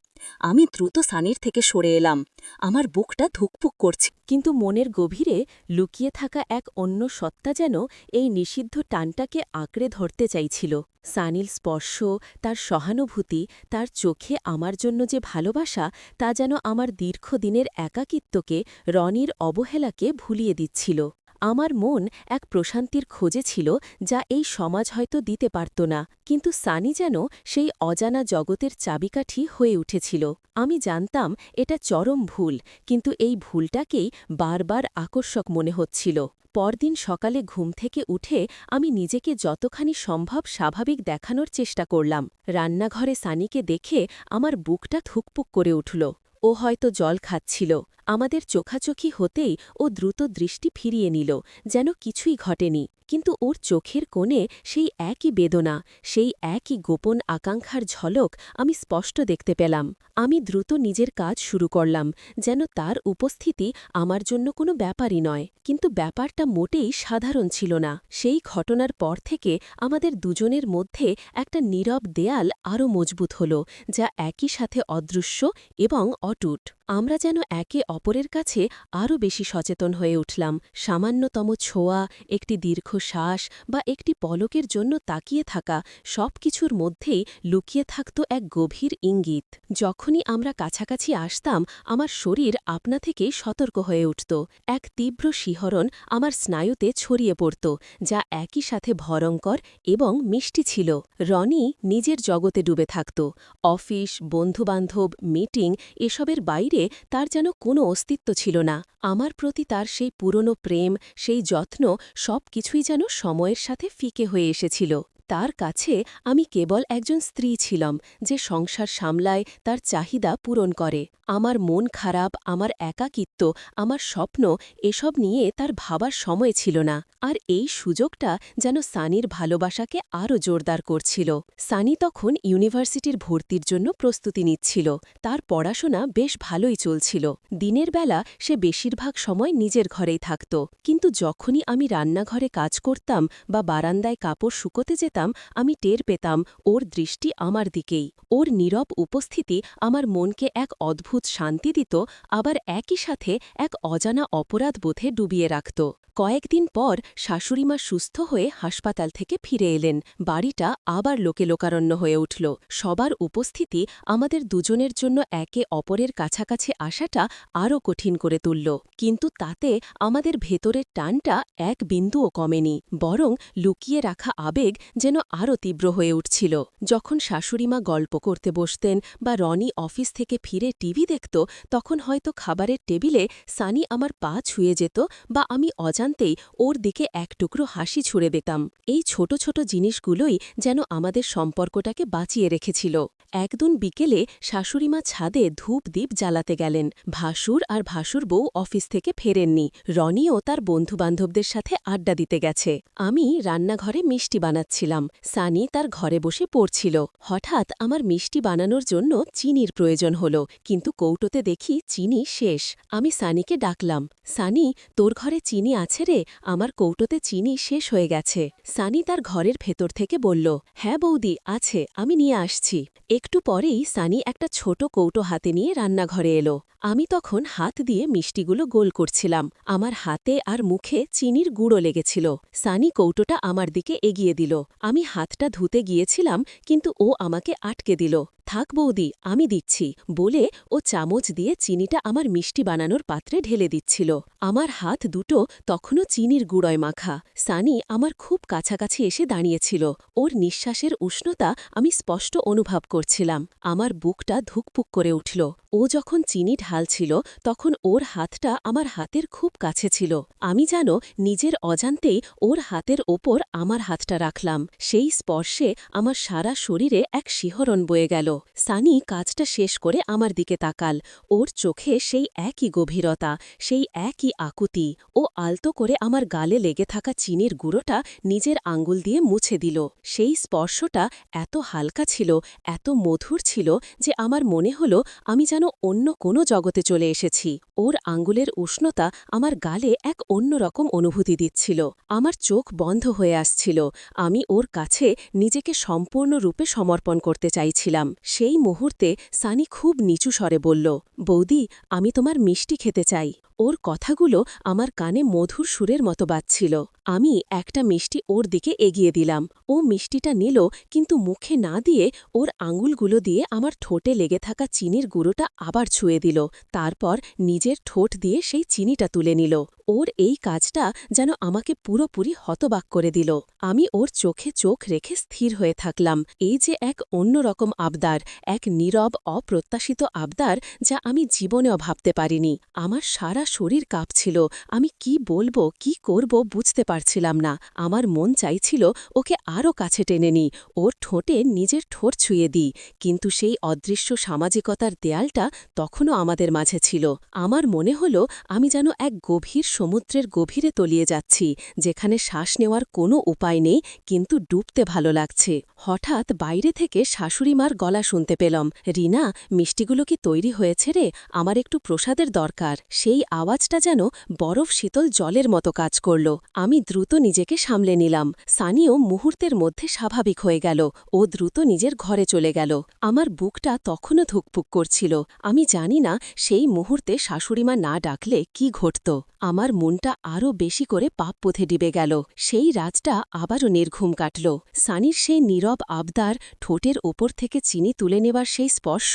আমি দ্রুত সানির থেকে সরে এলাম। আমার বুকটা ধুকপুক করছে। কিন্তু মনের গভীরে লুকিয়ে থাকা এক অন্য সত্তা যেন এই নিষিদ্ধ টানটাকে আঁকড়ে ধরতে চাইছিল। সানির স্পর্শ, তার সহানুভূতি, তার চোখে আমার জন্য যে ভালোবাসা, তা যেন আমার দীর্ঘদিনের একাকিত্বকে, রনির অবহেলাকে ভুলিয়ে দিচ্ছিল। আমার মন এক প্রশান্তির খোঁজে ছিল, যা এই সমাজ হয়তো দিতে পারত না, কিন্তু সানি যেন সেই অজানা জগতের চাবিকাঠি হয়ে উঠেছিল। আমি জানতাম এটা চরম ভুল, কিন্তু এই ভুলটাকেই বারবার আকর্ষক মনে হচ্ছিল। পরদিন সকালে ঘুম থেকে উঠে আমি নিজেকে যতখানি সম্ভব স্বাভাবিক দেখানোর চেষ্টা করলাম। রান্নাঘরে সানিকে দেখে আমার বুকটা থুকপুক করে উঠল। ও হয়তো জল খাচ্ছিল। আমাদের চোখাচোখি হতেই ও দ্রুত দৃষ্টি ফিরিয়ে নিল, যেন কিছুই ঘটেনি। কিন্তু ওর চোখের কোণে সেই একই বেদনা, সেই একই গোপন আকাঙ্ক্ষার ঝলক আমি স্পষ্ট দেখতে পেলাম। আমি দ্রুত নিজের কাজ শুরু করলাম, যেন তার উপস্থিতি আমার জন্য কোনো ব্যাপারই নয়। কিন্তু ব্যাপারটা মোটেই সাধারণ ছিল না। সেই ঘটনার পর থেকে আমাদের দুজনের মধ্যে একটা নীরব দেয়াল আরও মজবুত হল, যা একই সাথে অদৃশ্য এবং অটুট। আমরা যেন একে অপরের কাছে আরও বেশি সচেতন হয়ে উঠলাম। সামান্যতম ছোঁয়া, একটি দীর্ঘ শ্বাস বা একটি পলকের জন্য তাকিয়ে থাকা, সব কিছুর মধ্যেই লুকিয়ে থাকত এক গভীর ইঙ্গিত। যখনই আমরা কাছাকাছি আসতাম, আমার শরীর আপনা থেকেই সতর্ক হয়ে উঠত। এক তীব্র শিহরণ আমার স্নায়ুতে ছড়িয়ে পড়ত, যা একই সাথে ভয়ঙ্কর এবং মিষ্টি ছিল। রনি নিজের জগতে ডুবে থাকত। অফিস, বন্ধুবান্ধব, মিটিং, এসবের বাইরে তার যেন কোনো অস্তিত্ব ছিল না। আমার প্রতি তার সেই পুরনো প্রেম, সেই যত্ন, সব কিছুই যেন সময়ের সাথে ফিকে হয়ে এসেছিল। তার কাছে আমি কেবল একজন স্ত্রী ছিলাম, যে সংসার সামলায়, তার চাহিদা পূরণ করে। আমার মন খারাপ, আমার একাকিত্ব, আমার স্বপ্ন, এসব নিয়ে তার ভাবার সময় ছিল না। আর এই সুযোগটা যেন সানির ভালোবাসাকে আরও জোরদার করছিল। সানি তখন ইউনিভার্সিটির ভর্তির জন্য প্রস্তুতি নিচ্ছিল। তার পড়াশোনা বেশ ভালোই চলছিল। দিনের বেলা সে বেশিরভাগ সময় নিজের ঘরেই থাকত, কিন্তু যখনই আমি রান্নাঘরে কাজ করতাম বা বারান্দায় কাপড় শুকোতে যেতাম, আমি টের পেতাম ওর দৃষ্টি আমার দিকেই। ওর নীরব উপস্থিতি আমার মনকে এক অদ্ভুত শান্তি দিত, আবার একই সাথে এক অজানা অপরাধ বোধে ডুবিয়ে রাখত। কয়েকদিন পর শাশুড়িমা সুস্থ হয়ে হাসপাতাল থেকে ফিরে এলেন। বাড়িটা আবার লোকে লোকারণ্য হয়ে উঠল। সবার উপস্থিতি আমাদের দুজনের জন্য একে অপরের কাছাকাছি আসাটা আরও কঠিন করে তুলল। কিন্তু তাতে আমাদের ভেতরের টানটা এক বিন্দুও কমেনি, বরং লুকিয়ে রাখা আবেগ যেন আরও তীব্র হয়ে উঠছিল। যখন শাশুড়িমা গল্প করতে বসতেন বা রনি অফিস থেকে ফিরে টিভি দেখত, তখন হয়তো খাবারের টেবিলে সানি আমার পা ছুঁয়ে যেত বা আমি অজান্তেই ওর দিকে এক টুকরো হাসি ছুঁড়ে দিতাম। এই ছোট ছোট জিনিসগুলোই যেন আমাদের সম্পর্কটাকে বাঁচিয়ে রেখেছিল। একদিন বিকেলে শাশুড়িমা ছাদে ধূপ দ্বীপ জ্বালাতে গেলেন। ভাসুর আর ভাসুর বউ অফিস থেকে ফেরেননি। রনিও তার বন্ধুবান্ধবদের সাথে আড্ডা দিতে গেছে। আমি রান্নাঘরে মিষ্টি বানাচ্ছিলাম। সানি তার ঘরে বসে পড়ছিল। হঠাৎ আমার মিষ্টি বানানোর জন্য চিনির প্রয়োজন হল, কিন্তু কৌটোতে দেখি চিনি শেষ। আমি সানিকে ডাকলাম, সানি, তোর ঘরে চিনি আছে রে? আমার কৌটোতে চিনি শেষ হয়ে গেছে। সানি তার ঘরের ভেতর থেকে বলল, হ্যাঁ বৌদি, আছে, আমি নিয়ে আসছি। একটু পরেই সানি একটা ছোট কৌটো হাতে নিয়ে রান্নাঘরে এলো। আমি তখন হাত দিয়ে মিষ্টিগুলো গোল করছিলাম। আমার হাতে আর মুখে চিনির গুঁড়ো লেগেছিল। সানি কৌটোটা আমার দিকে এগিয়ে দিল। আমি হাতটা ধুতে গিয়েছিলাম, কিন্তু ও আমাকে আটকে দিল। থাক বৌদি, আমি দিচ্ছি বলে ও চামচ দিয়ে চিনিটা আমার মিষ্টি বানানোর পাত্রে ঢেলে দিচ্ছিল। আমার হাত দুটো তখনও চিনির গুঁড়োয় মাখা। সানি আমার খুব কাছাকাছি এসে দাঁড়িয়েছিল। ওর নিঃশ্বাসের উষ্ণতা আমি স্পষ্ট অনুভব করছিলাম। আমার বুকটা ধুকপুক করে উঠল। ও যখন চিনি ঢালছিল তখন ওর হাতটা আমার হাতের খুব কাছে ছিল। আমি যেন নিজের অজান্তেই ওর হাতের ওপর আমার হাতটা রাখলাম। সেই স্পর্শে আমার সারা শরীরে এক শিহরণ বয়ে গেল। সানি কাজটা শেষ করে আমার দিকে তাকাল। ওর চোখে সেই একই গভীরতা, সেই একই আকুতি। ও আলতো করে আমার গালে লেগে থাকা চিনির গুঁড়োটা নিজের আঙ্গুল দিয়ে মুছে দিল। সেই স্পর্শটা এত হালকা ছিল, এত মধুর ছিল যে আমার মনে হলো আমি যেন অন্য কোনো জগতে চলে এসেছি। ওর আঙ্গুলের উষ্ণতা আমার গালে এক অন্যরকম অনুভূতি দিচ্ছিল। আমার চোখ বন্ধ হয়ে আসছিল। আমি ওর কাছে নিজেকে সম্পূর্ণরূপে সমর্পণ করতে চাইছিলাম। সেই মুহূর্তে সানি খুব নিচু স্বরে বলল, বৌদি, আমি তোমার মিষ্টি খেতে চাই। ওর কথাগুলো আমার কানে মধুর সুরের মতো বাজছিল। আমি একটা মিষ্টি ওর দিকে এগিয়ে দিলাম। ও মিষ্টিটা নিল, কিন্তু মুখে না দিয়ে ওর আঙুলগুলো দিয়ে আমার ঠোঁটে লেগে থাকা চিনির গুঁড়োটা আবার ছুঁয়ে দিল। তারপর নিজের ঠোঁট দিয়ে সেই চিনিটা তুলে নিল। ওর এই কাজটা যেন আমাকে পুরোপুরি হতবাক করে দিল। আমি ওর চোখে চোখ রেখে স্থির হয়ে থাকলাম। এই যে এক অন্যরকম আবদার, এক নীরব অপ্রত্যাশিত আবদার, যা আমি জীবনেও ভাবতে পারিনি। আমার সারা শরীর কাঁপছিল। আমি কি বলবো, কি করব বুঝতে পারছিলাম না। আমার মন চাইছিল ওকে আরও কাছে টেনে নিই, ওর ঠোঁটে নিজের ঠোঁট ছুঁয়ে দিই, কিন্তু সেই অদৃশ্য সামাজিকতার দেয়ালটা তখনও আমাদের মাঝে ছিল। আমার মনে হলো আমি যেন এক গভীর সমুদ্রের গভীরে তলিয়ে যাচ্ছি, যেখানে শ্বাস নেওয়ার কোনো উপায় নেই, কিন্তু ডুবতে ভালো লাগছে। হঠাৎ বাইরে থেকে শাশুড়িমার গলা শুনতে পেলাম, রিনা, মিষ্টিগুলো কি তৈরি হয়েছে রে? আমার একটু প্রসাদের দরকার। সেই আওয়াজটা যেন বরফ শীতল জলের মতো কাজ করল। আমি দ্রুত নিজেকে সামলে নিলাম। সানিও মুহূর্তের মধ্যে স্বাভাবিক হয়ে গেল। ও দ্রুত নিজের ঘরে চলে গেল। আমার বুকটা তখনও ধুকপুক করছিল। আমি জানি না সেই মুহূর্তে শাশুড়িমা না ডাকলে কি ঘটত। আমার মনটা আরও বেশি করে পাপ পথে ডিবে গেল। সেই রাতটা আবারও নির্ঘুম কাটল। সানির সেই নীরব আবদার, ঠোঁটের ওপর থেকে চিনি তুলে নেবার সেই স্পর্শ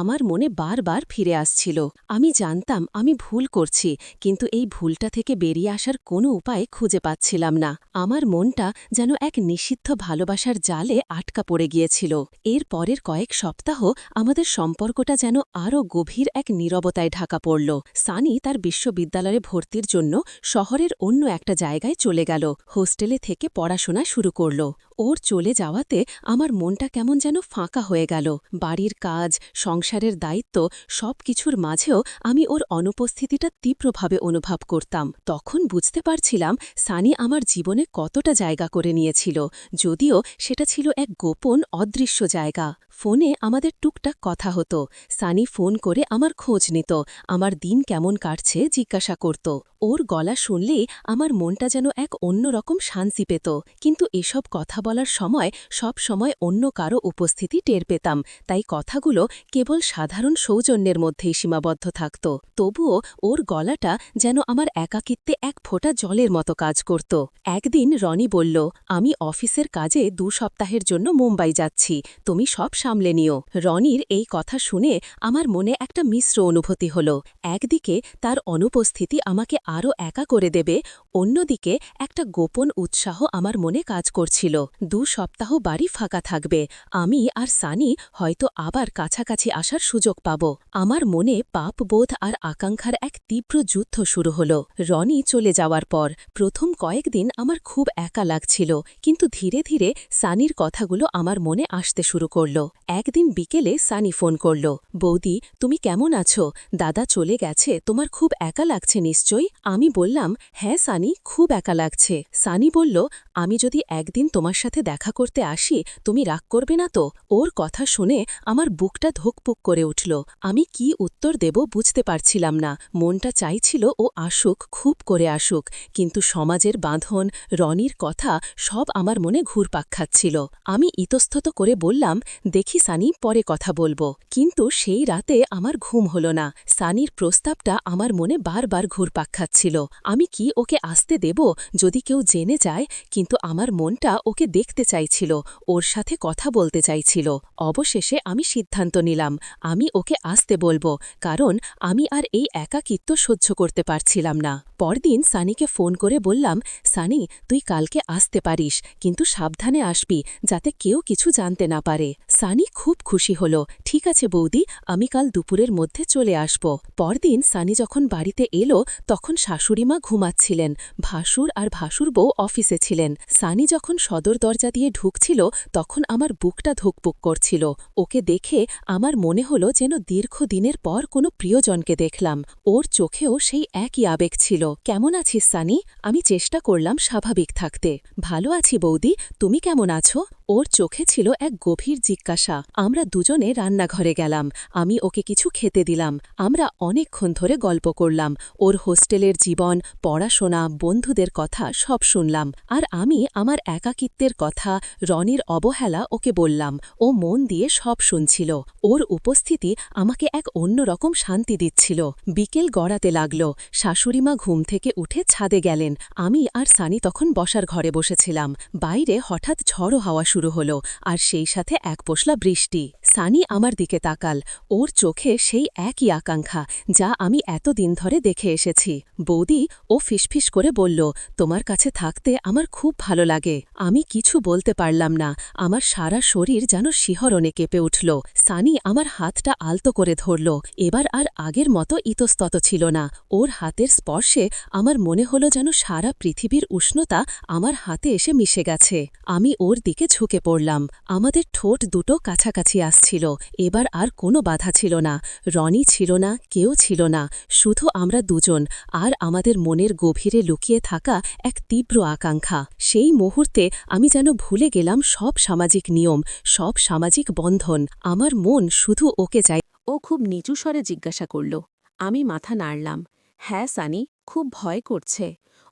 আমার মনে বারবার ফিরে আসছিল। আমি জানতাম আমি ভুল করছি, কিন্তু এই ভুলটা থেকে বেরিয়ে আসার কোনো উপায় খুঁজে পাচ্ছিলাম না। আমার মনটা যেন এক নিষিদ্ধ ভালোবাসার জালে আটকা পড়ে গিয়েছিল। এর পরের কয়েক সপ্তাহ আমাদের সম্পর্কটা যেন আরও গভীর এক নীরবতায় ঢাকা পড়ল। সানি তার বিশ্ববিদ্যালয়ে ভর্তির জন্য শহরের অন্য একটা জায়গায় চলে গেল। হোস্টেলে থেকে পড়াশোনা শুরু করল। ওর চলে যাওয়াতে আমার মনটা কেমন যেন ফাঁকা হয়ে গেল। বাড়ির কাজ, সংসারের দায়িত্ব, সবকিছুর মাঝেও আমি ওর অনুপস্থিতিটা তীব্রভাবে অনুভব করতাম। তখন বুঝতে পারছিলাম সানি আমার জীবনে কতটা জায়গা করে নিয়েছিল, যদিও সেটা ছিল এক গোপন অদৃশ্য জায়গা। ফোনে আমাদের টুকটাক কথা হতো। সানি ফোন করে আমার খোঁজ নিত, আমার দিন কেমন কাটছে জিজ্ঞাসা করত। ওর গলা শুনলেই আমার মনটা যেন এক অন্যরকম শান্তি পেত। কিন্তু এসব কথা বলার সময় সব সময় অন্য কারো উপস্থিতি টের পেতাম, তাই কথাগুলো কেবল সাধারণ সৌজন্যের মধ্যেই সীমাবদ্ধ থাকত। তবুও ওর গলাটা যেন আমার একাকিত্বে এক ফোঁটা জলের মতো কাজ করত। একদিন রনি বলল, আমি অফিসের কাজে 2 সপ্তাহের জন্য মুম্বাই যাচ্ছি, তুমি সব সামলে নিও। রনির এই কথা শুনে আমার মনে একটা মিশ্র অনুভূতি হল। একদিকে তার অনুপস্থিতি আমাকে আরও একা করে দেবে, অন্যদিকে একটা গোপন উৎসাহ আমার মনে কাজ করছিল। 2 সপ্তাহ বাড়ি ফাঁকা থাকবে, আমি আর সানি হয়তো আবার কাছাকাছি আসার সুযোগ পাব। আমার মনে পাপবোধ আর আকাঙ্ক্ষার এক তীব্র যুদ্ধ শুরু হল। রনি চলে যাওয়ার পর প্রথম কয়েকদিন আমার খুব একা লাগছিল, কিন্তু ধীরে ধীরে সানির কথাগুলো আমার মনে আসতে শুরু করল। একদিন বিকেলে সানি ফোন করল, বৌদি তুমি কেমন আছো? দাদা চলে গেছে, তোমার খুব একা লাগছে নিশ্চয়ই? আমি বললাম, হ্যাঁ সানি, খুব একা লাগছে। সানি বলল, আমি যদি একদিন তোমার সাথে দেখা করতে আসি, তুমি রাগ করবে না তো? ওর কথা শুনে আমার বুকটা ধুকপুক করে উঠল। আমি কি উত্তর দেব বুঝতে পারছিলাম না। মনটা চাইছিল ও আসুক, খুব করে আসুক, কিন্তু সমাজের বাঁধন, রনির কথা সব আমার মনে ঘুরপাক খাচ্ছিল। আমি ইতস্তত করে বললাম, দেখি সানি, পরে কথা বলবো। কিন্তু সেই রাতে আমার ঘুম হল না। সানির প্রস্তাবটা আমার মনে বারবার ঘুরপাক খাচ্ছিল। আমি কি ওকে আসতে দেব যদি কেউ জেনে যায়? কিন্তু আমার মনটা ওকে দেখতে চাইছিল, ওর সাথে কথা বলতে চাইছিল। অবশেষে আমি সিদ্ধান্ত নিলাম, আমি ওকে আসতে বলবো, কারণ আমি আর এই একাকিত্ব সহ্য করতে পারছিলাম না। পরদিন সানিকে ফোন করে বললাম, সানি তুই কালকে আসতে পারিস, কিন্তু সাবধানে আসবি, যাতে কেউ কিছু জানতে না পারে। সানি খুব খুশি হল। ঠিক আছে বৌদি, আমি কাল দুপুরের মধ্যে চলে আসব। পরদিন সানি যখন বাড়িতে এলো তখন শাশুড়িমা ঘুমাচ্ছিলেন, ভাসুর আর ভাসুর বউ অফিসে ছিলেন। সানি যখন সদর দরজা দিয়ে ঢুকছিল তখন আমার বুকটা ধুকপুক করছিল। ওকে দেখে আমার মনে হলো যেন দীর্ঘদিনের পর কোনো প্রিয়জনকে দেখলাম। ওর চোখেও সেই একই আবেগ ছিল। কেমন আছিস সানি? আমি চেষ্টা করলাম স্বাভাবিক থাকতে। ভালো আছি বৌদি, তুমি কেমন আছো? ওর চোখে ছিল এক গভীর জিজ্ঞাসা। আমরা দুজনে রান্নাঘরে গেলাম, আমি ওকে কিছু খেতে দিলাম। আমরা অনেকক্ষণ ধরে গল্প করলাম, ওর হোস্টেলের জীবন, পড়াশোনা, বন্ধুদের কথা সব শুনলাম। আর আমি আমার একাকিত্বের কথা, রনির অবহেলা ওকে বললাম। ও মন দিয়ে সব শুনছিল। ওর উপস্থিতি আমাকে এক অন্যরকম শান্তি দিচ্ছিল। বিকেল গড়াতে লাগল, শাশুড়িমা ঘুম থেকে উঠে ছাদে গেলেন। আমি আর সানি তখন বসার ঘরে বসেছিলাম। বাইরে হঠাৎ ঝড়ো হাওয়া শুরু হলো, আর সেই সাথে এক পশলা বৃষ্টি। সানি আমার দিকে তাকাল, ওর চোখে সেই একই আকাঙ্ক্ষা যা আমি এতদিন ধরে দেখে এসেছি। বৌদি, ও ফিসফিস করে বলল, তোমার কাছে থাকতে আমার খুব ভালো লাগে। আমি কিছু বলতে পারলাম না, আমার সারা শরীর যেন শিহরণে কেঁপে উঠল। সানি আমার হাতটা আলতো করে ধরল, এবার আর আগের মতো ইতস্তত ছিল না। ওর হাতের স্পর্শে আমার মনে হলো যেন সারা পৃথিবীর উষ্ণতা আমার হাতে এসে মিশে গেছে। আমি ওর দিকে ঝুঁকে পড়লাম। আমাদের ঠোঁট দুটো কাছাকাছি আসছিল। এবার আর কোনো বাধা ছিল না, রনি ছিল না, কেউ ছিল না, শুধু আমরা দুজন, আর আমাদের মনের গভীরে লুকিয়ে থাকা এক তীব্র আকাঙ্ক্ষা। সেই মুহূর্তে আমি যেন ভুলে গেলাম সব সামাজিক নিয়ম, সব সামাজিক বন্ধন। আমার মন শুধু ওকে চাই। ও খুব নিচু স্বরে জিজ্ঞাসা করল। আমি মাথা নাড়লাম। হ্যাঁ সানি, খুব ভয় করছে।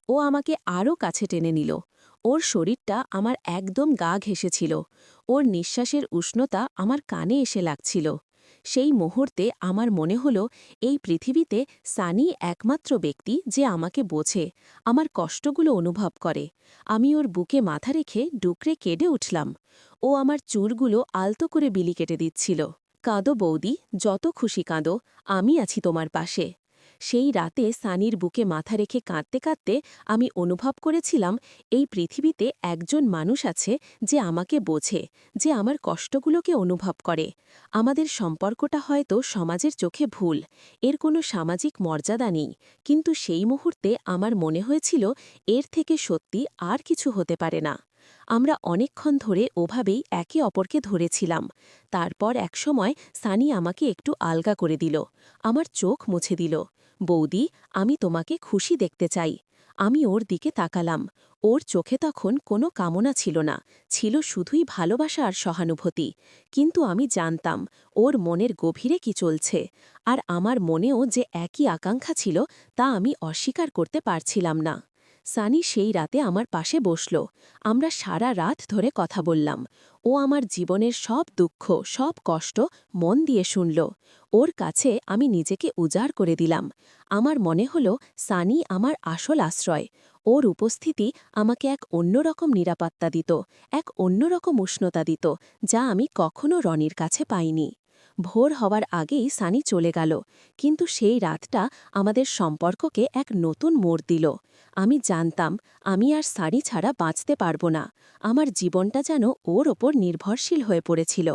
ও আমাকে আরও কাছে টেনে নিল। ওর শরীরটা আমার একদম গা ঘেঁষেছিল। ওর নিঃশ্বাসের উষ্ণতা আমার কানে এসে লাগছিল। সেই মুহূর্তে আমার মনে হল, এই পৃথিবীতে সানি একমাত্র ব্যক্তি যে আমাকে বোঝে, আমার কষ্টগুলো অনুভব করে। আমি ওর বুকে মাথা রেখে ডুকরে কেঁদে উঠলাম। ও আমার চুলগুলো আলতো করে বিলি কেটে দিচ্ছিল। কাঁদো বৌদি, যত খুশি কাঁদো, আমি আছি তোমার পাশে। সেই রাতে সানির বুকে মাথা রেখে কাঁদতে কাঁদতে আমি অনুভব করেছিলাম, এই পৃথিবীতে একজন মানুষ আছে যে আমাকে বোঝে, যে আমার কষ্টগুলোকে অনুভব করে। আমাদের সম্পর্কটা হয়তো সমাজের চোখে ভুল, এর কোনো সামাজিক মর্যাদা নেই, কিন্তু সেই মুহূর্তে আমার মনে হয়েছিল এর থেকে সত্যি আর কিছু হতে পারে না। আমরা অনেকক্ষণ ধরে ওভাবেই একে অপরকে ধরেছিলাম। তারপর একসময় সানি আমাকে একটু আলগা করে দিল, আমার চোখ মুছে দিল। বৌদি, আমি তোমাকে খুশি দেখতে চাই। আমি ওর দিকে তাকালাম। ওর চোখে তখন কোনো কামনা ছিল না, ছিল শুধুই ভালোবাসা আর সহানুভূতি। কিন্তু আমি জানতাম ওর মনের গভীরে কি চলছে, আর আমার মনেও যে একই আকাঙ্ক্ষা ছিল তা আমি অস্বীকার করতে পারছিলাম না। সানি সেই রাতে আমার পাশে বসল। আমরা সারা রাত ধরে কথা বললাম। ও আমার জীবনের সব দুঃখ, সব কষ্ট মন দিয়ে শুনল। ওর কাছে আমি নিজেকে উজাড় করে দিলাম। আমার মনে হল সানি আমার আসল আশ্রয়। ওর উপস্থিতি আমাকে এক অন্যরকম নিরাপত্তা দিত, এক অন্যরকম উষ্ণতা দিত, যা আমি কখনো রনির কাছে পাইনি। ভোর হওয়ার আগেই সানি চলে গেল, কিন্তু সেই রাতটা আমাদের সম্পর্ককে এক নতুন মোড় দিল। আমি জানতাম আমি আর সানি ছাড়া বাঁচতে পারব না। আমার জীবনটা যেন ওর ওপর নির্ভরশীল হয়ে পড়েছিল।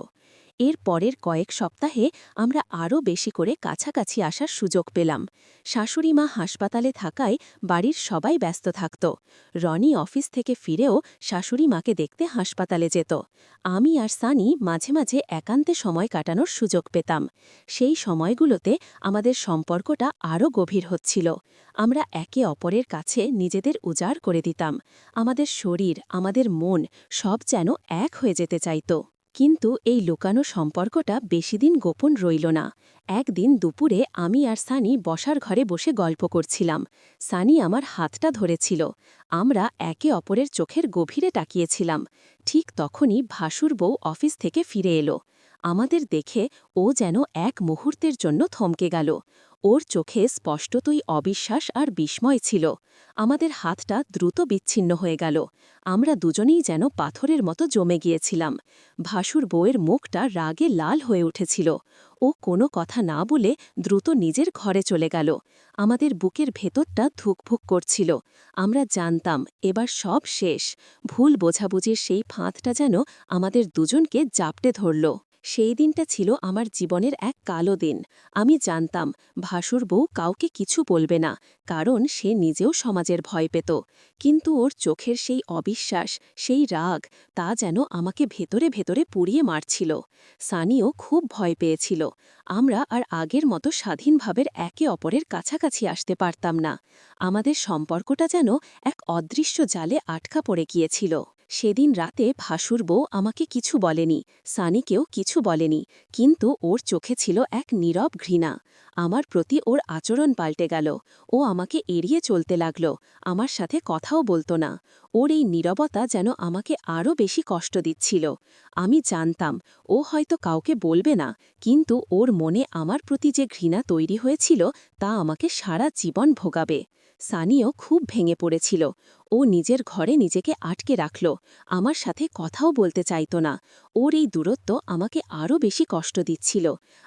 এর পরের কয়েক সপ্তাহে আমরা আরও বেশি করে কাছাকাছি আসার সুযোগ পেলাম। শাশুড়িমা হাসপাতালে থাকায় বাড়ির সবাই ব্যস্ত থাকত। রনি অফিস থেকে ফিরেও শাশুড়িমাকে দেখতে হাসপাতালে যেত। আমি আর সানি মাঝে মাঝে একান্তে সময় কাটানোর সুযোগ পেতাম। সেই সময়গুলোতে আমাদের সম্পর্কটা আরও গভীর হচ্ছিল। আমরা একে অপরের কাছে নিজেদের উজাড় করে দিতাম। আমাদের শরীর, আমাদের মন সব যেন এক হয়ে যেতে চাইত। কিন্তু এই লুকানো সম্পর্কটা বেশিদিন গোপন রইল না। একদিন দুপুরে আমি আর সানি বসার ঘরে বসে গল্প করছিলাম। সানি আমার হাতটা ধরেছিল। আমরা একে অপরের চোখের গভীরে তাকিয়েছিলাম। ঠিক তখনই ভাসুর বউ অফিস থেকে ফিরে এলো। আমাদের দেখে ও যেন এক মুহূর্তের জন্য থমকে গেল। ওর চোখে স্পষ্টতই অবিশ্বাস আর বিস্ময় ছিল। আমাদের হাতটা দ্রুত বিচ্ছিন্ন হয়ে গেল। আমরা দুজনেই যেন পাথরের মতো জমে গিয়েছিলাম। ভাসুর বউয়ের মুখটা রাগে লাল হয়ে উঠেছিল। ও কোনো কথা না বলে দ্রুত নিজের ঘরে চলে গেল। আমাদের বুকের ভেতরটা ধুকভুক করছিল। আমরা জানতাম এবার সব শেষ। ভুল বোঝাবুঝির সেই ফাঁদটা যেন আমাদের দুজনকে জাপটে ধরল। সেই দিনটা ছিল আমার জীবনের এক কালো দিন। আমি জানতাম ভাসুর বউ কাউকে কিছু বলবে না, কারণ সে নিজেও সমাজের ভয় পেত। কিন্তু ওর চোখের সেই অবিশ্বাস, সেই রাগ, তা যেন আমাকে ভেতরে ভেতরে পুড়িয়ে মারছিল। সানিও খুব ভয় পেয়েছিল। আমরা আর আগের মতো স্বাধীনভাবে একে অপরের কাছাকাছি আসতে পারতাম না। আমাদের সম্পর্কটা যেন এক অদৃশ্য জালে আটকা পড়ে গিয়েছিল। সেদিন রাতে ভাসুর বউ আমাকে কিছু বলেনি, সানিকেও কিছু বলেনি, কিন্তু ওর চোখে ছিল এক নীরব ঘৃণা। আমার প্রতি ওর আচরণ পাল্টে গেল। ও আমাকে এড়িয়ে চলতে লাগল, আমার সাথে কথাও বলতো না। ওর এই নীরবতা যেন আমাকে আরও বেশি কষ্ট দিচ্ছিল। আমি জানতাম ও হয়তো কাউকে বলবে না, কিন্তু ওর মনে আমার প্রতি যে ঘৃণা তৈরি হয়েছিল তা আমাকে সারা জীবন ভোগাবে। সানিও খুব ভেঙে পড়েছিল। ও নিজের ঘরে নিজেকে আটকে রাখল, আমার সাথে কথাও বলতে চাইত না। ওর এই দূরত্ব আমাকে আরও বেশি কষ্ট দিচ্ছিল।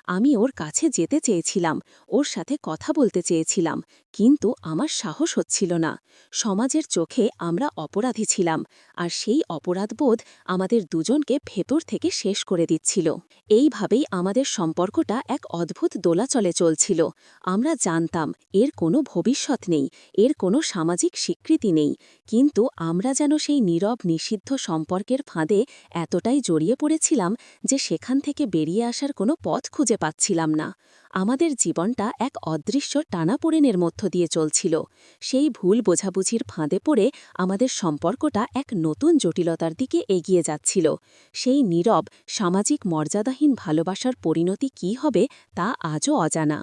আমি ওর কাছে যেতে চেয়েছিলাম, ওর সাথে কথা বলতে চেয়েছিলাম, কিন্তু আমার সাহস হচ্ছিল না। সমাজের চোখে আমরা অপরাধী ছিলাম, আর সেই অপরাধবোধ আমাদের দুজনকে ভেতর থেকে শেষ করে দিচ্ছিল। এইভাবেই আমাদের সম্পর্কটা এক অদ্ভুত দোলাচলে চলছিল। আমরা জানতাম এর কোনো ভবিষ্যৎ নেই, এর কোনো সামাজিক স্বীকৃতি নেই, কিন্তু আমরা যেন সেই নীরব নিষিদ্ধ সম্পর্কের ফাঁদে এতটাই জড়িয়ে পড়েছিলাম যে সেখান থেকে বেরিয়ে আসার কোনো পথ খুঁজে পাচ্ছিলাম না। আমাদের জীবনটা এক অদৃশ্য টানাপোড়েনের মধ্য দিয়ে চলছিল। সেই ভুল বোঝাবুঝির ফাঁদে পড়ে আমাদের সম্পর্কটা এক নতুন জটিলতার দিকে এগিয়ে যাচ্ছিল। সেই নীরব, সামাজিক মর্যাদাহীন ভালোবাসার পরিণতি কী হবে তা আজও অজানা।